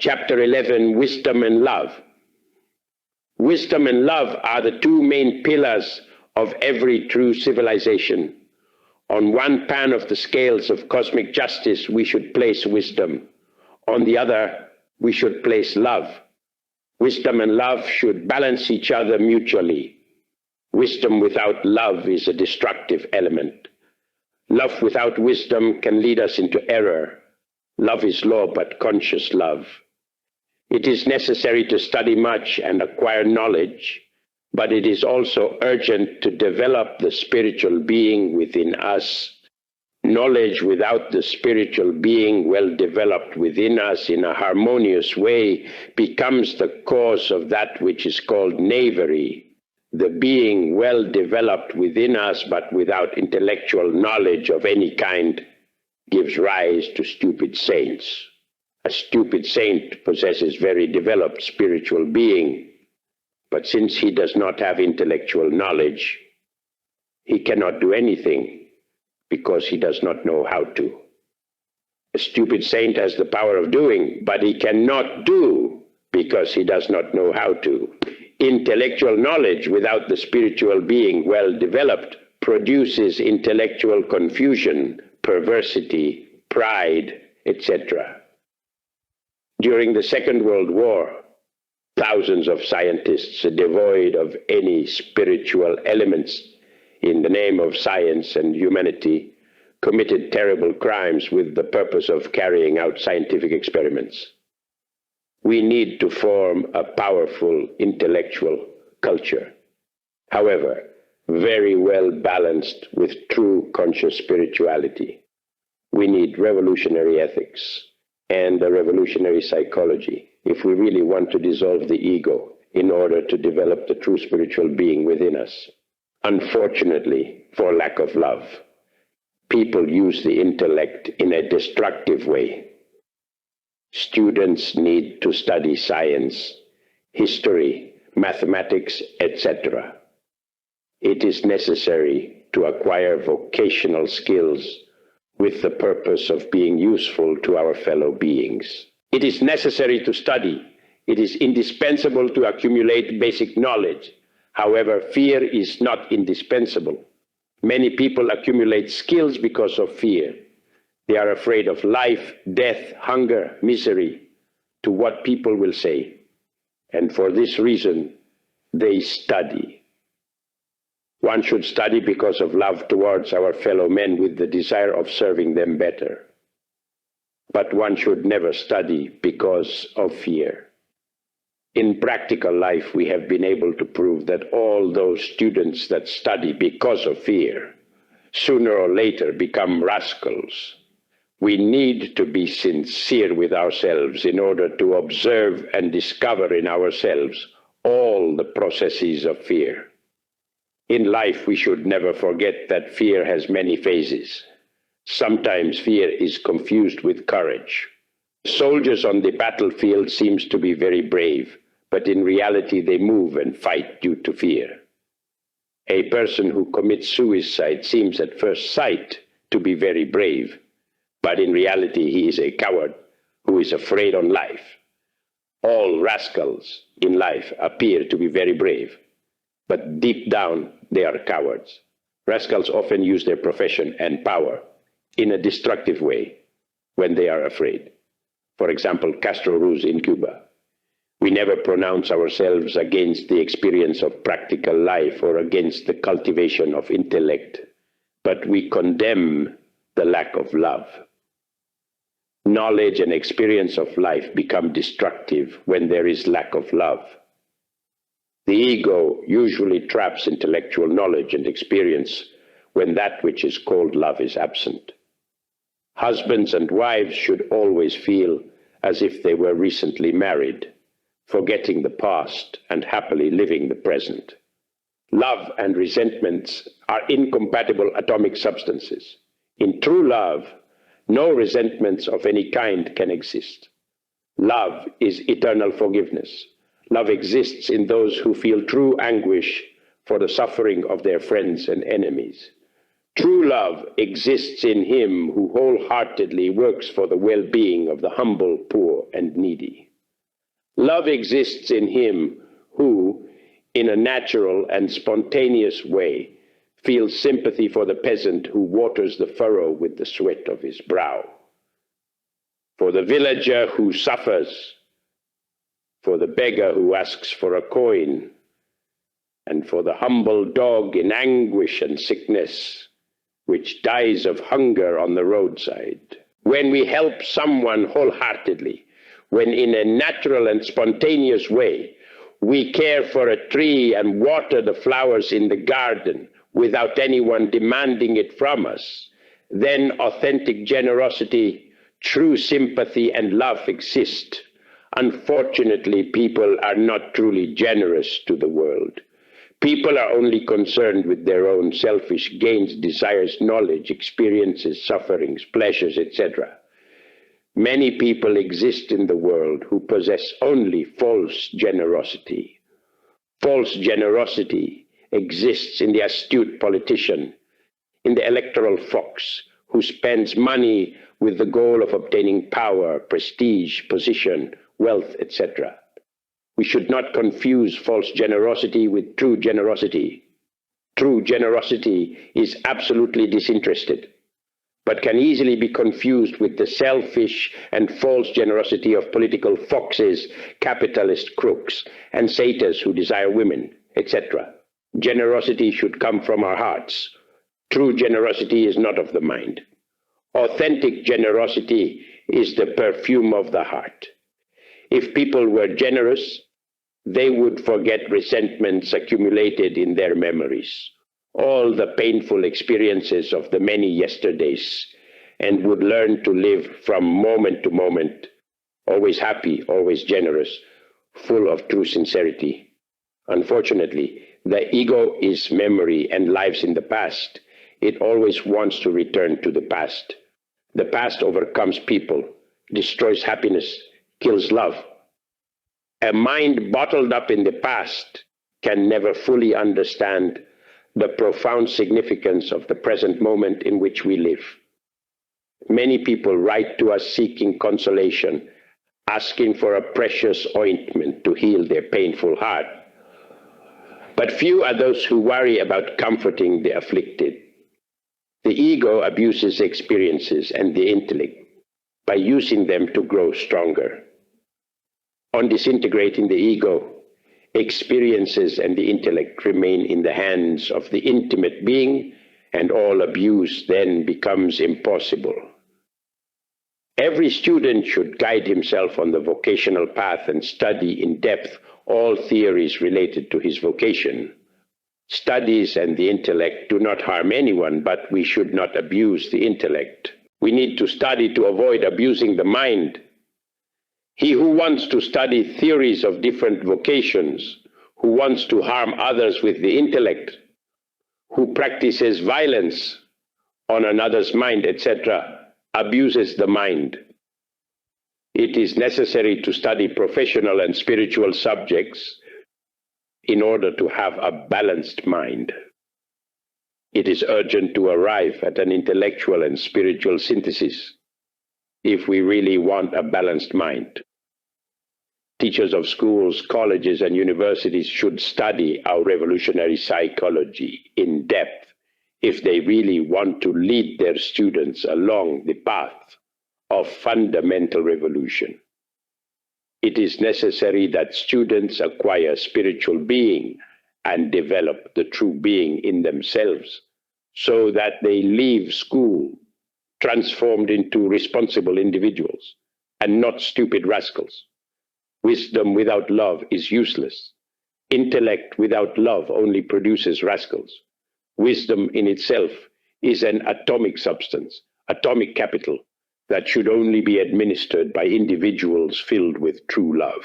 Chapter 11, Wisdom and Love. Wisdom and love are the two main pillars of every true civilization. On one pan of the scales of cosmic justice, we should place wisdom. On the other, we should place love. Wisdom and love should balance each other mutually. Wisdom without love is a destructive element. Love without wisdom can lead us into error. Love is law, but conscious love. It is necessary to study much and acquire knowledge, but it is also urgent to develop the spiritual being within us. Knowledge without the spiritual being well developed within us in a harmonious way becomes the cause of that which is called knavery. The being well developed within us but without intellectual knowledge of any kind gives rise to stupid saints. A stupid saint possesses very developed spiritual being, but since he does not have intellectual knowledge, he cannot do anything because he does not know how to. A stupid saint has the power of doing, but he cannot do because he does not know how to. Intellectual knowledge without the spiritual being well developed produces intellectual confusion, perversity, pride, etc. During the Second World War, thousands of scientists devoid of any spiritual elements in the name of science and humanity committed terrible crimes with the purpose of carrying out scientific experiments. We need to form a powerful intellectual culture, however, very well balanced with true conscious spirituality. We need revolutionary ethics and a revolutionary psychology if we really want to dissolve the ego in order to develop the true spiritual being within us. Unfortunately, for lack of love, people use the intellect in a destructive way. Students need to study science, history, mathematics, etc. It is necessary to acquire vocational skills with the purpose of being useful to our fellow beings. It is necessary to study. It is indispensable to accumulate basic knowledge. However, fear is not indispensable. Many people accumulate skills because of fear. They are afraid of life, death, hunger, misery, to what people will say. And for this reason, they study. One should study because of love towards our fellow men with the desire of serving them better. But one should never study because of fear. In practical life, we have been able to prove that all those students that study because of fear, sooner or later become rascals. We need to be sincere with ourselves in order to observe and discover in ourselves all the processes of fear. In life, we should never forget that fear has many phases. Sometimes fear is confused with courage. Soldiers on the battlefield seem to be very brave, but in reality they move and fight due to fear. A person who commits suicide seems at first sight to be very brave, but in reality he is a coward who is afraid on life. All rascals in life appear to be very brave, but deep down they are cowards. Rascals often use their profession and power in a destructive way when they are afraid. For example, Castro Ruz in Cuba. We never pronounce ourselves against the experience of practical life or against the cultivation of intellect, but we condemn the lack of love. Knowledge and experience of life become destructive when there is lack of love. The ego usually traps intellectual knowledge and experience when that which is called love is absent. Husbands and wives should always feel as if they were recently married, forgetting the past and happily living the present. Love and resentments are incompatible atomic substances. In true love, no resentments of any kind can exist. Love is eternal forgiveness. Love exists in those who feel true anguish for the suffering of their friends and enemies. True love exists in him who wholeheartedly works for the well-being of the humble, poor, and needy. Love exists in him who, in a natural and spontaneous way, feels sympathy for the peasant who waters the furrow with the sweat of his brow, for the villager who suffers, for the beggar who asks for a coin, and for the humble dog in anguish and sickness, which dies of hunger on the roadside. When we help someone wholeheartedly, when in a natural and spontaneous way we care for a tree and water the flowers in the garden without anyone demanding it from us, then authentic generosity, true sympathy and love exist. Unfortunately, people are not truly generous to the world. People are only concerned with their own selfish gains, desires, knowledge, experiences, sufferings, pleasures, etc. Many people exist in the world who possess only false generosity. False generosity exists in the astute politician, in the electoral fox, who spends money with the goal of obtaining power, prestige, position, wealth, etc. We should not confuse false generosity with true generosity. True generosity is absolutely disinterested, but can easily be confused with the selfish and false generosity of political foxes, capitalist crooks, and satyrs who desire women, etc. Generosity should come from our hearts. True generosity is not of the mind. Authentic generosity is the perfume of the heart. If people were generous, they would forget resentments accumulated in their memories, all the painful experiences of the many yesterdays, and would learn to live from moment to moment, always happy, always generous, full of true sincerity. Unfortunately, the ego is memory and lives in the past. It always wants to return to the past. The past overcomes people, destroys happiness, kills love. A mind bottled up in the past can never fully understand the profound significance of the present moment in which we live. Many people write to us seeking consolation, asking for a precious ointment to heal their painful heart. But few are those who worry about comforting the afflicted. The ego abuses experiences and the intellect by using them to grow stronger. On disintegrating the ego, experiences and the intellect remain in the hands of the intimate being, and all abuse then becomes impossible. Every student should guide himself on the vocational path and study in depth all theories related to his vocation. Studies and the intellect do not harm anyone, but we should not abuse the intellect. We need to study to avoid abusing the mind. He who wants to study theories of different vocations, who wants to harm others with the intellect, who practices violence on another's mind, etc., abuses the mind. It is necessary to study professional and spiritual subjects in order to have a balanced mind. It is urgent to arrive at an intellectual and spiritual synthesis if we really want a balanced mind. Teachers of schools, colleges, and universities should study our revolutionary psychology in depth if they really want to lead their students along the path of fundamental revolution. It is necessary that students acquire spiritual being and develop the true being in themselves so that they leave school transformed into responsible individuals and not stupid rascals. Wisdom without love is useless. Intellect without love only produces rascals. Wisdom in itself is an atomic substance, atomic capital, that should only be administered by individuals filled with true love.